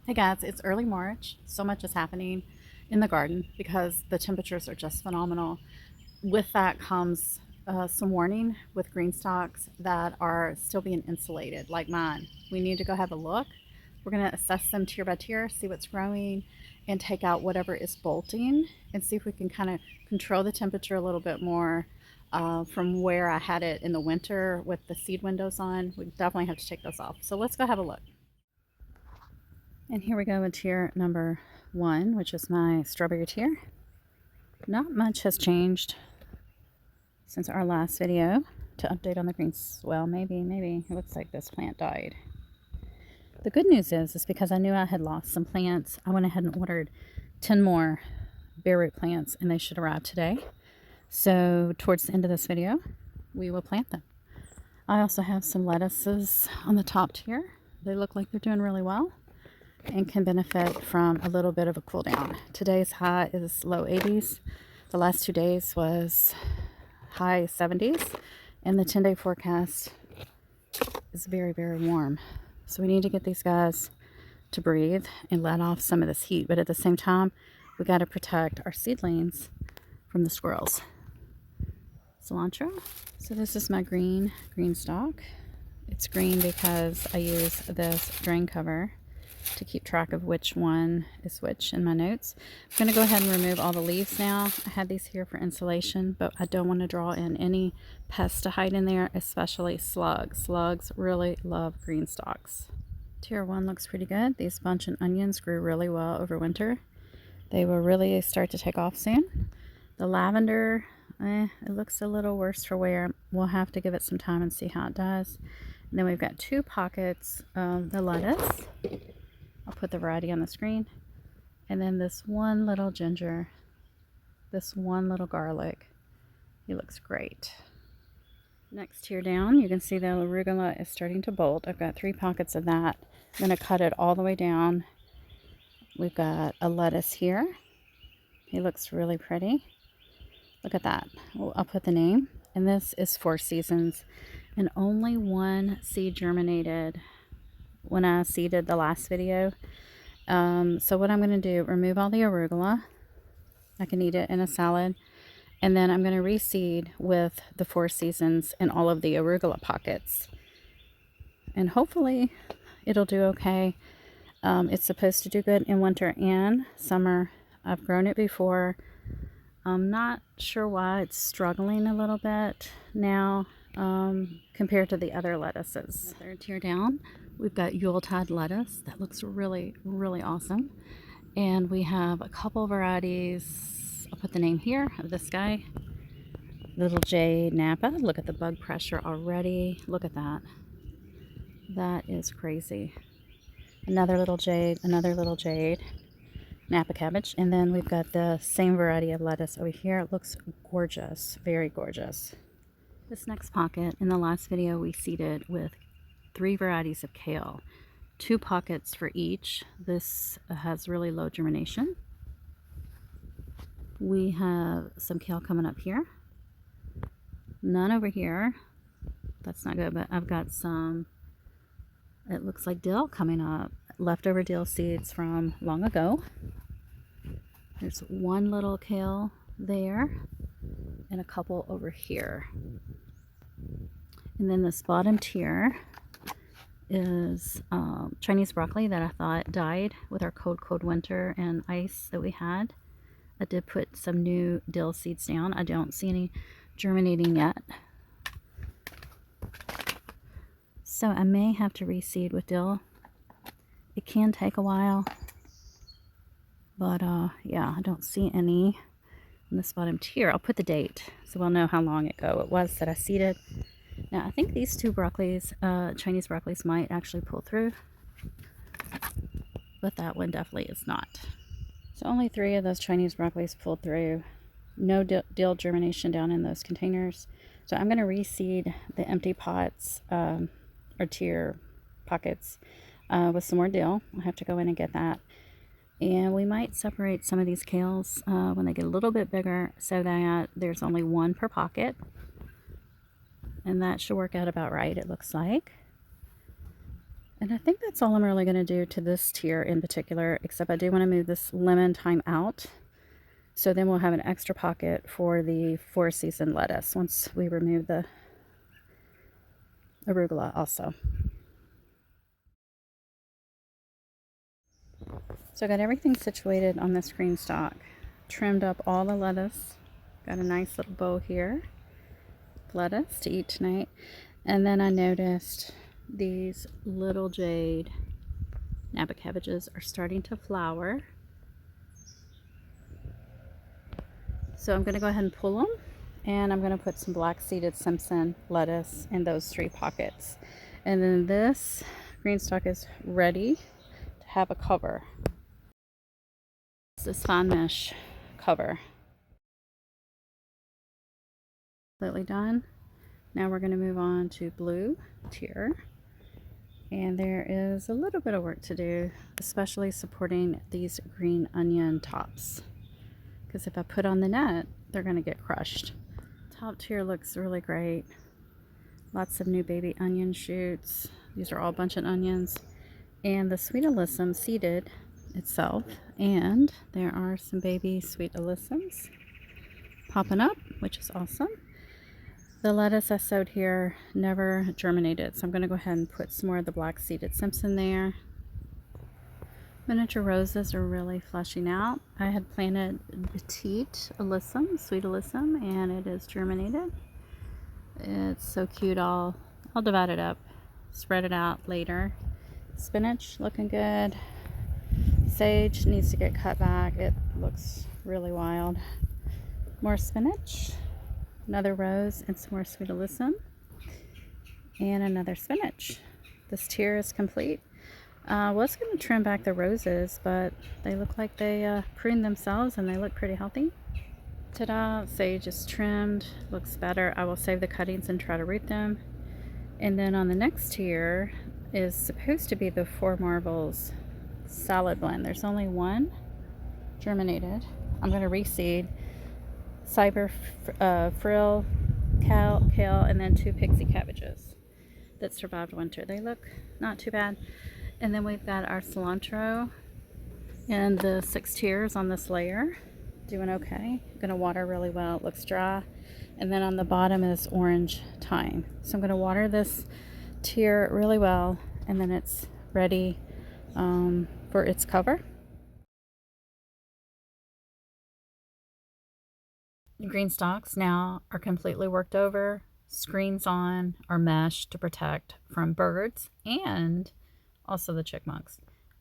Hey guys, it's early March. So much is happening in the garden because the temperatures are just phenomenal. With that comes some warning with green stalks that are still being insulated, like mine. We need to go have a look. We're going to assess them tier by tier, see what's growing, and take out whatever is bolting and see if we can kind of control the temperature a little bit more from where I had it in the winter with the seed windows on. We definitely have to take those off. So let's go have a look. And here we go with tier number 1, which is my strawberry tier. Not much has changed since our last video to update on the greens. Well, maybe it looks like this plant died. The good news is because I knew I had lost some plants, I went ahead and ordered 10 more bare root plants, and they should arrive today. So towards the end of this video, we will plant them. I also have some lettuces on the top tier. They look like they're doing really well and can benefit from a little bit of a cool down. Today's high is low 80s. The last 2 days was high 70s, and the 10-day forecast is very, very warm. So we need to get these guys to breathe and let off some of this heat, but at the same time, we got to protect our seedlings from the squirrels. Cilantro. So this is my green stalk. It's green because I use this drain cover to keep track of which one is which in my notes. I'm going to go ahead and remove all the leaves now. I had these here for insulation, but I don't want to draw in any pests to hide in there, especially slugs. Slugs really love green stalks. Tier 1 looks pretty good. These bunch and onions grew really well over winter. They will really start to take off soon. The lavender, it looks a little worse for wear. We'll have to give it some time and see how it does. And then we've got 2 pockets of the lettuce. I'll put the variety on the screen. And then this one little ginger, this one little garlic. He looks great. Next tier down, you can see the arugula is starting to bolt. I've got 3 pockets of that. I'm going to cut it all the way down. We've got a lettuce here. He looks really pretty. Look at that. Well, I'll put the name. And this is 4 seasons. And only 1 seed germinated when I seeded the last video. So what I'm going to do, remove all the arugula. I can eat it in a salad. And then I'm going to reseed with the 4 seasons in all of the arugula pockets. And hopefully it'll do okay. It's supposed to do good in winter and summer. I've grown it before. I'm not sure why it's struggling a little bit now compared to the other lettuces. The 3rd tier down, we've got Yuletide lettuce. That looks really, really awesome. And we have a couple varieties. I'll put the name here of this guy. Little Jade Napa. Look at the bug pressure already. Look at that. That is crazy. Another little jade, Napa cabbage. And then we've got the same variety of lettuce over here. It looks gorgeous, very gorgeous. This next pocket, in the last video, we seeded with 3 varieties of kale. 2 pockets for each. This has really low germination. We have some kale coming up here. None over here. That's not good, but I've got some, it looks like dill coming up. Leftover dill seeds from long ago. There's 1 little kale there and a couple over here. And then this bottom tier is Chinese broccoli that I thought died with our cold winter and ice that we had. I did put some new dill seeds down. I don't see any germinating yet. So I may have to reseed with dill. It can take a while. But yeah, I don't see any in this bottom tier. I'll put the date so we'll know how long ago it was that I seeded. Now I think these 2 broccolis, Chinese broccolis, might actually pull through. But that one definitely is not. So only 3 of those Chinese broccolis pulled through. No dill germination down in those containers. So I'm going to reseed the empty pots or tier pockets with some more dill. I'll have to go in and get that. And we might separate some of these kales when they get a little bit bigger so that there's only 1 per pocket. And that should work out about right, it looks like. And I think that's all I'm really going to do to this tier in particular, except I do want to move this lemon thyme out. So then we'll have an extra pocket for the 4-season lettuce once we remove the arugula also. So I got everything situated on this Greenstalk. Trimmed up all the lettuce. Got a nice little bowl here. Lettuce to eat tonight. And then I noticed these little jade Napa cabbages are starting to flower. So I'm going to go ahead and pull them, and I'm going to put some black-seeded Simpson lettuce in those 3 pockets. And then this Greenstalk is ready to have a cover. It's this fine mesh cover. Completely done. Now we're going to move on to blue tier. And there is a little bit of work to do, especially supporting these green onion tops. Because if I put on the net, they're going to get crushed. Top tier looks really great. Lots of new baby onion shoots. These are all bunch-of onions. And the sweet alyssum seeded itself. And there are some baby sweet alyssums popping up, which is awesome. The lettuce I sowed here never germinated, so I'm going to go ahead and put some more of the black-seeded Simpson there. Miniature roses are really fleshing out. I had planted petite alyssum, sweet alyssum, and it is germinated. It's so cute. I'll divide it up, spread it out later. Spinach looking good. Sage needs to get cut back. It looks really wild. More spinach, another rose, and some more sweet alyssum, and another spinach. This tier is complete. I was going to trim back the roses, but they look like they pruned themselves and they look pretty healthy. Ta-da! Sage is trimmed, looks better. I will save the cuttings and try to root them. And then on the next tier is supposed to be the Four Marbles salad blend. There's only one germinated. I'm going to reseed cyber frill, kale, and then 2 pixie cabbages that survived winter. They look not too bad. And then we've got our cilantro and the 6 tiers on this layer. Doing okay. Gonna water really well. It looks dry. And then on the bottom is orange thyme. So I'm gonna water this tier really well, and then it's ready for its cover. The green stalks now are completely worked over. Screens on are mesh to protect from birds and also the chickmunks.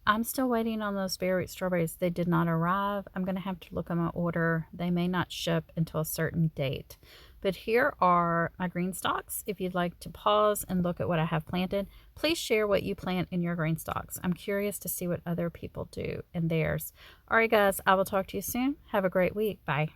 I'm still waiting on those berry strawberries. They did not arrive. I'm going to have to look at my order. They may not ship until a certain date. But here are my green stalks. If you'd like to pause and look at what I have planted, please share what you plant in your green stalks. I'm curious to see what other people do in theirs. All right, guys, I will talk to you soon. Have a great week. Bye.